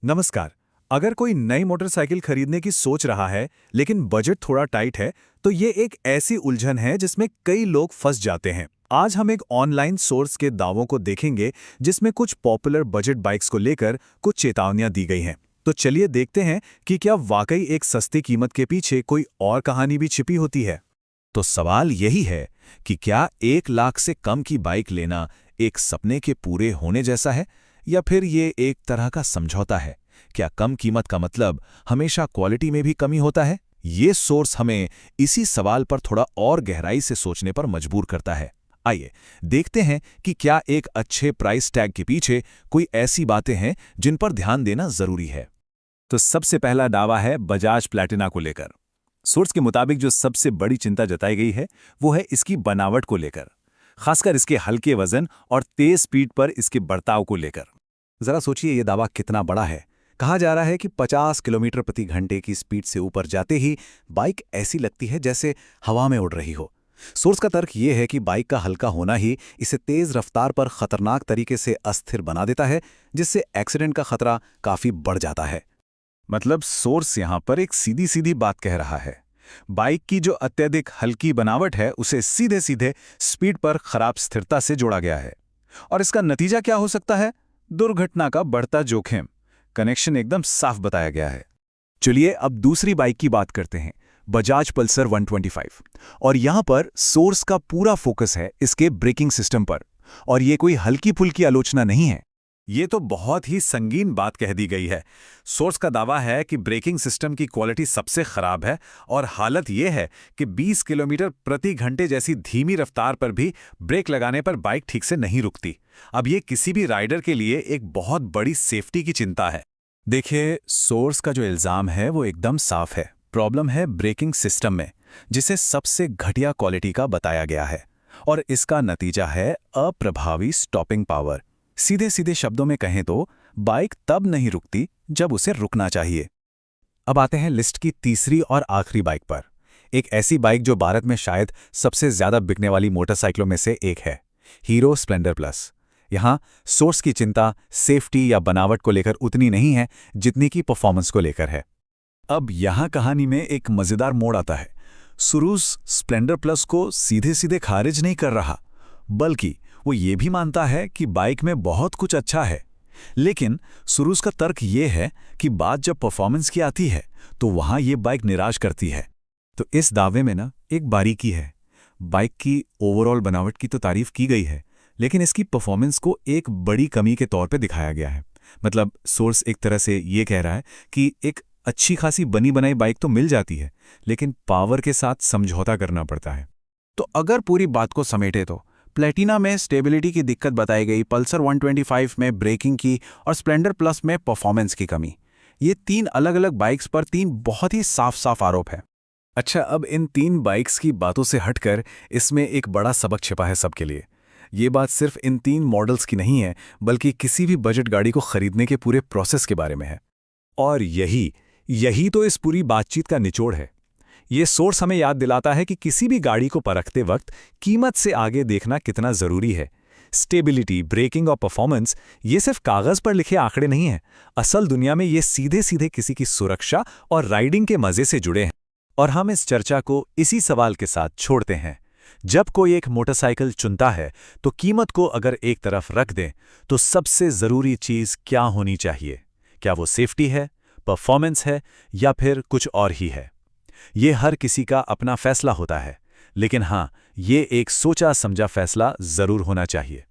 नमस्कार। अगर कोई नई मोटरसाइकिल खरीदने की सोच रहा है लेकिन बजट थोड़ा टाइट है तो ये एक ऐसी उलझन है जिसमें कई लोग फंस जाते हैं। आज हम एक ऑनलाइन सोर्स के दावों को देखेंगे जिसमें कुछ पॉपुलर बजट बाइक्स को लेकर कुछ चेतावनियां दी गई हैं। तो चलिए देखते हैं कि क्या वाकई एक सस्ती कीमत के पीछे कोई और कहानी भी छिपी होती है। तो सवाल यही है कि क्या 1 लाख से कम की बाइक लेना एक सपने के पूरे होने जैसा है, या फिर ये एक तरह का समझौता है? क्या कम कीमत का मतलब हमेशा क्वालिटी में भी कमी होता है? ये सोर्स हमें इसी सवाल पर थोड़ा और गहराई से सोचने पर मजबूर करता है। आइए देखते हैं कि क्या एक अच्छे प्राइस टैग के पीछे कोई ऐसी बातें हैं जिन पर ध्यान देना जरूरी है। तो सबसे पहला दावा है बजाज प्लैटिना को लेकर। सोर्स के मुताबिक जो सबसे बड़ी चिंता जताई गई है वो है इसकी बनावट को लेकर, खासकर इसके हल्के वजन और तेज स्पीड पर इसके बर्ताव को लेकर। जरा सोचिए ये दावा कितना बड़ा है। कहा जा रहा है कि 50 किलोमीटर प्रति घंटे की स्पीड से ऊपर जाते ही बाइक ऐसी लगती है जैसे हवा में उड़ रही हो। सोर्स का तर्क ये है कि बाइक का हल्का होना ही इसे तेज रफ्तार पर खतरनाक तरीके से अस्थिर बना देता है, जिससे एक्सीडेंट का खतरा काफी बढ़ जाता है। मतलब सोर्स यहां पर एक सीधी सीधी बात कह रहा है। बाइक की जो अत्यधिक हल्की बनावट है उसे सीधे सीधे स्पीड पर खराब स्थिरता से जोड़ा गया है। और इसका नतीजा क्या हो सकता है? दुर्घटना का बढ़ता जोखिम। कनेक्शन एकदम साफ बताया गया है। चलिए अब दूसरी बाइक की बात करते हैं, बजाज पल्सर 125। और यहां पर सोर्स का पूरा फोकस है इसके ब्रेकिंग सिस्टम पर। और ये कोई हल्की फुल्की आलोचना नहीं है, ये तो बहुत ही संगीन बात कह दी गई है। सोर्स का दावा है कि ब्रेकिंग सिस्टम की क्वालिटी सबसे खराब है और हालत यह है कि 20 किलोमीटर प्रति घंटे जैसी धीमी रफ्तार पर भी ब्रेक लगाने पर बाइक ठीक से नहीं रुकती। अब ये किसी भी राइडर के लिए एक बहुत बड़ी सेफ्टी की चिंता है। देखिए, सोर्स का जो इल्जाम है वो एकदम साफ है। प्रॉब्लम है ब्रेकिंग सिस्टम में, जिसे सबसे घटिया क्वालिटी का बताया गया है। और इसका नतीजा है अप्रभावी स्टॉपिंग पावर। सीधे सीधे शब्दों में कहें तो बाइक तब नहीं रुकती जब उसे रुकना चाहिए। अब आते हैं लिस्ट की तीसरी और आखिरी बाइक पर। एक ऐसी बाइक जो भारत में शायद सबसे ज्यादा बिकने वाली मोटरसाइकिलों में से एक है, हीरो स्प्लेंडर प्लस। यहां सोर्स की चिंता सेफ्टी या बनावट को लेकर उतनी नहीं है जितनी कि परफॉर्मेंस को लेकर है। अब यहां कहानी में एक मजेदार मोड़ आता है। सुरूस स्प्लेंडर प्लस को सीधे सीधे खारिज नहीं कर रहा, बल्कि वो ये भी मानता है कि बाइक में बहुत कुछ अच्छा है। लेकिन सुरूस का तर्क ये है कि बात जब परफॉर्मेंस की आती है तो वहां ये बाइक निराश करती है। तो इस दावे में ना एक बारीकी है। बाइक की ओवरऑल बनावट की तो तारीफ की गई है, लेकिन इसकी परफॉर्मेंस को एक बड़ी कमी के तौर पे दिखाया गया है। मतलब सोर्स एक तरह से ये कह रहा है कि एक अच्छी खासी बनी बनाई बाइक तो मिल जाती है, लेकिन पावर के साथ समझौता करना पड़ता है। तो अगर पूरी बात को समेटे तो प्लैटिना में स्टेबिलिटी की दिक्कत बताई गई, पल्सर 125 में ब्रेकिंग की और स्प्लेंडर प्लस में परफॉर्मेंस की कमी। ये तीन अलग अलग बाइक्स पर तीन बहुत ही साफ साफ आरोप है। अच्छा, अब इन तीन बाइक्स की बातों से हटकर इसमें एक बड़ा सबक छिपा है सबके लिए। ये बात सिर्फ इन तीन मॉडल्स की नहीं है, बल्कि किसी भी बजट गाड़ी को खरीदने के पूरे प्रोसेस के बारे में है। और यही तो इस पूरी बातचीत का निचोड़ है। ये सोर्स हमें याद दिलाता है कि किसी भी गाड़ी को परखते वक्त कीमत से आगे देखना कितना जरूरी है। स्टेबिलिटी, ब्रेकिंग और परफॉर्मेंस ये सिर्फ कागज पर लिखे आंकड़े नहीं हैं। असल दुनिया में ये सीधे सीधे किसी की सुरक्षा और राइडिंग के मजे से जुड़े हैं। और हम इस चर्चा को इसी सवाल के साथ छोड़ते हैं। जब कोई एक मोटरसाइकिल चुनता है तो कीमत को अगर एक तरफ रख दें तो सबसे जरूरी चीज क्या होनी चाहिए? क्या वो सेफ्टी है, परफॉर्मेंस है, या फिर कुछ और ही है? ये हर किसी का अपना फैसला होता है, लेकिन हां, ये एक सोचा समझा फैसला जरूर होना चाहिए।